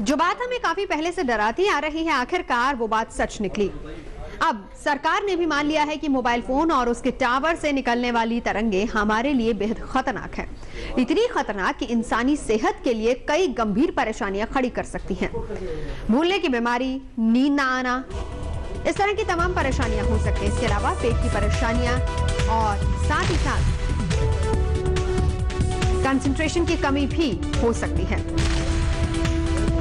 जो बात हमें काफी पहले से डराती आ रही है, आखिरकार वो बात सच निकली। अब सरकार ने भी मान लिया है कि मोबाइल फोन और उसके टावर से निकलने वाली तरंगे हमारे लिए बेहद खतरनाक है। इतनी खतरनाक कि इंसानी सेहत के लिए कई गंभीर परेशानियां खड़ी कर सकती हैं। भूलने की बीमारी, नींद ना आना, इस तरह की तमाम परेशानियां हो सकती हैं। इसके अलावा पेट की परेशानियां और साथ ही साथ कंसंट्रेशन की कमी भी हो सकती है।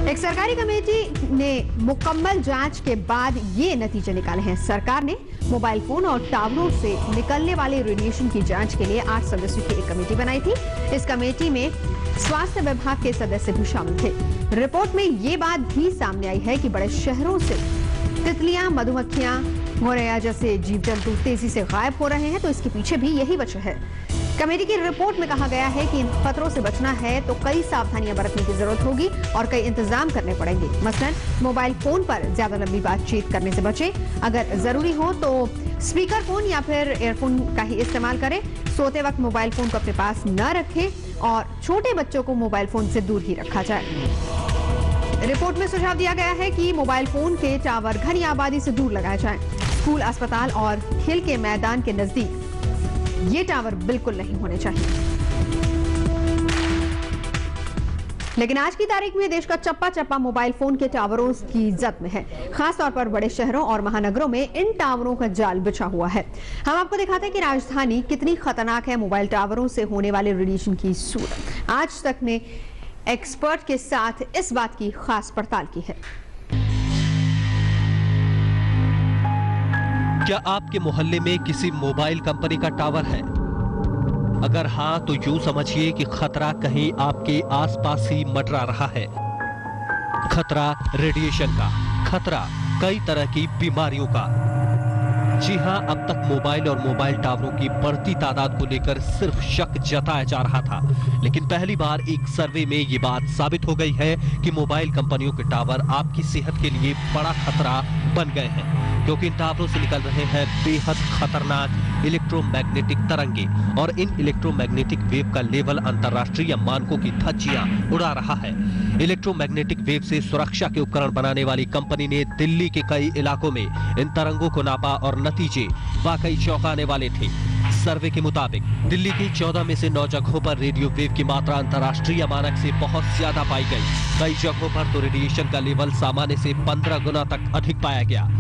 एक सरकारी कमेटी ने मुकम्मल जांच के बाद ये नतीजे निकाले हैं। सरकार ने मोबाइल फोन और टावरों से निकलने वाले रेडिएशन की जांच के लिए 8 सदस्यों की एक कमेटी बनाई थी। इस कमेटी में स्वास्थ्य विभाग के सदस्य भी शामिल थे। रिपोर्ट में ये बात भी सामने आई है कि बड़े शहरों से तितलियां, मधुमक्खियां, गौरैया जैसे जीव जंतु तेजी से गायब हो रहे हैं, तो इसके पीछे भी यही वजह है। कमेटी की रिपोर्ट में कहा गया है कि इन खतरों से बचना है तो कई सावधानियां बरतने की जरूरत होगी और कई इंतजाम करने पड़ेंगे। मसलन मोबाइल फोन पर ज्यादा लंबी बातचीत करने से बचें। अगर जरूरी हो तो स्पीकर फोन या फिर एयरफोन का ही इस्तेमाल करें। सोते वक्त मोबाइल फोन को अपने पास न रखें और छोटे बच्चों को मोबाइल फोन से दूर ही रखा जाए। रिपोर्ट में सुझाव दिया गया है कि मोबाइल फोन के टावर घनी आबादी से दूर लगाए जाएं। स्कूल, अस्पताल और खेल के मैदान के नजदीक ये टावर बिल्कुल नहीं होने चाहिए। लेकिन आज की तारीख में देश का चप्पा चप्पा मोबाइल फोन के टावरों की जद में है। खास तौर पर बड़े शहरों और महानगरों में इन टावरों का जाल बिछा हुआ है। हम आपको दिखाते हैं कि राजधानी कितनी खतरनाक है मोबाइल टावरों से होने वाले रेडिएशन की सूरत। आज तक ने एक्सपर्ट के साथ इस बात की खास पड़ताल की है। क्या आपके मोहल्ले में किसी मोबाइल कंपनी का टावर है? अगर हाँ, तो यूं समझिए कि खतरा कहीं आपके आसपास ही मंडरा रहा है। खतरा रेडिएशन का, खतरा कई तरह की बीमारियों का। जी हां, अब तक मोबाइल और मोबाइल टावरों की बढ़ती तादाद को लेकर सिर्फ शक जताया जा रहा था, लेकिन पहली बार एक सर्वे में ये बात साबित हो गई है कि मोबाइल कंपनियों के टावर आपकी सेहत के लिए बड़ा खतरा बन गए हैं, क्योंकि इन टावरों से निकल रहे हैं बेहद खतरनाक इलेक्ट्रोमैग्नेटिक तरंगे और इन इलेक्ट्रोमैग्नेटिक वेव का लेवल अंतर्राष्ट्रीय मानकों की धज्जियां उड़ा रहा है। इलेक्ट्रोमैग्नेटिक वेव से सुरक्षा के उपकरण बनाने वाली कंपनी ने दिल्ली के कई इलाकों में इन तरंगों को नापा और नतीजे वाकई चौंकाने वाले थे। सर्वे के मुताबिक दिल्ली की 14 में से 9 जगहों पर रेडियो वेव की मात्रा अंतर्राष्ट्रीय मानक से बहुत ज्यादा पाई गई। कई जगहों पर तो रेडिएशन का लेवल सामान्य से 15 गुना तक अधिक पाया गया।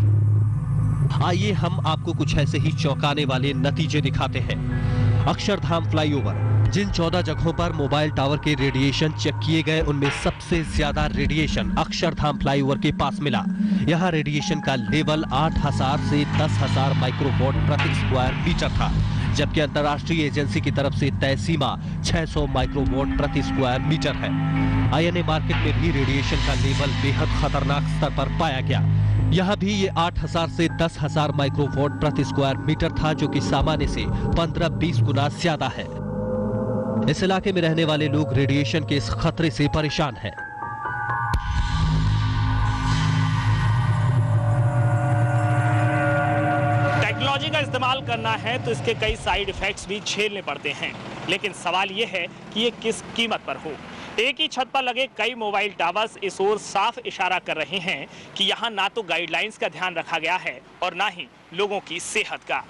आइए हम आपको कुछ ऐसे ही चौंकाने वाले नतीजे दिखाते हैं। अक्षरधाम फ्लाईओवर, जिन 14 जगहों पर मोबाइल टावर के रेडिएशन चेक किए गए, उनमें सबसे ज्यादा रेडिएशन अक्षरधाम फ्लाईओवर के पास मिला। यहां रेडिएशन का लेवल 8000 से 10,000 माइक्रोवॉट प्रति स्क्वायर मीटर था, जबकि अंतर्राष्ट्रीय एजेंसी की तरफ से तय सीमा 600 माइक्रोवॉट प्रति स्क्वायर मीटर है। आईएनए मार्केट में भी रेडिएशन का लेवल बेहद खतरनाक स्तर पर पाया गया। यहाँ भी ये 8000 से 10,000 माइक्रोवॉट प्रति स्क्वायर मीटर था, जो कि सामान्य से 15-20 गुना ज्यादा है। इस इलाके में रहने वाले लोग रेडिएशन के इस खतरे से परेशान हैं। टेक्नोलॉजी का इस्तेमाल करना है तो इसके कई साइड इफेक्ट्स भी झेलने पड़ते हैं, लेकिन सवाल यह है कि ये किस कीमत पर हो। एक ही छत पर लगे कई मोबाइल टावर्स इस ओर साफ इशारा कर रहे हैं कि यहाँ ना तो गाइडलाइंस का ध्यान रखा गया है और ना ही लोगों की सेहत का,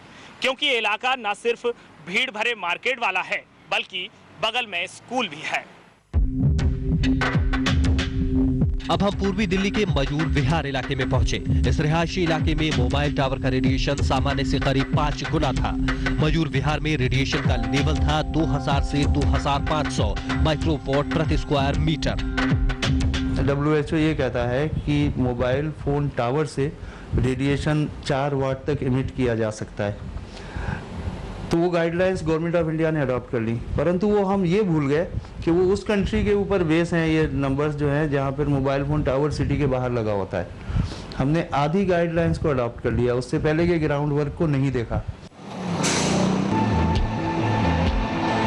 क्योंकि ये इलाका ना सिर्फ भीड़ भरे मार्केट वाला है बल्कि बगल में स्कूल भी है। अब हम पूर्वी दिल्ली के मयूर विहार इलाके में पहुंचे। इस रिहायशी इलाके में मोबाइल टावर का रेडिएशन सामान्य से करीब 5 गुना था। मयूर विहार में रेडिएशन का लेवल था 2000 से 2500 माइक्रोवॉट प्रति स्क्वायर मीटर। WHO ये कहता है कि मोबाइल फोन टावर से रेडिएशन 4 वाट तक इमिट किया जा सकता है, तो वो गाइडलाइंस गवर्नमेंट ऑफ इंडिया ने अडॉप्ट कर ली, परंतु वो हम ये भूल गए कि वो उस कंट्री के ऊपर बेस हैं ये नंबर्स जो हैं जहाँ पर मोबाइल फोन टावर सिटी के बाहर लगा होता है। हमने आधी गाइडलाइंस को अडॉप्ट कर लिया, उससे पहले के ग्राउंड वर्क को नहीं देखा।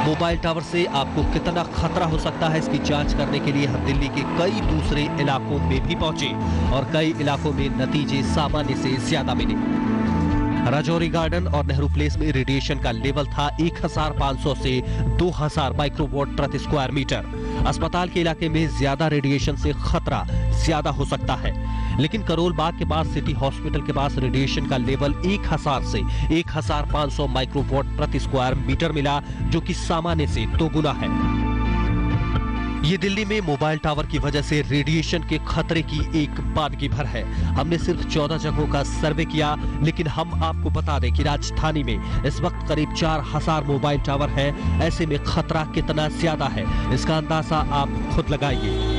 मोबाइल टावर से आपको कितना खतरा हो सकता है, इसकी जांच करने के लिए हम दिल्ली के कई दूसरे इलाकों में भी पहुंचे और कई इलाकों में नतीजे सामान्य से ज्यादा मिले। राजौरी गार्डन और नेहरू प्लेस में रेडिएशन का लेवल था 1500 से 2000 माइक्रोवॉट प्रति स्क्वायर मीटर। अस्पताल के इलाके में ज्यादा रेडिएशन से खतरा ज्यादा हो सकता है। लेकिन करोल बाग के पास सिटी हॉस्पिटल के पास रेडिएशन का लेवल 1000 से 1500 माइक्रोवाट प्रति स्क्वायर मीटर मिला, जो कि सामान्य से 2 गुना है। ये दिल्ली में मोबाइल टावर की वजह से रेडिएशन के खतरे की एक बादगी भर है। हमने सिर्फ 14 जगहों का सर्वे किया, लेकिन हम आपको बता दें कि राजधानी में इस वक्त करीब 4000 मोबाइल टावर हैं। ऐसे में खतरा कितना ज्यादा है, इसका अंदाजा आप खुद लगाइए।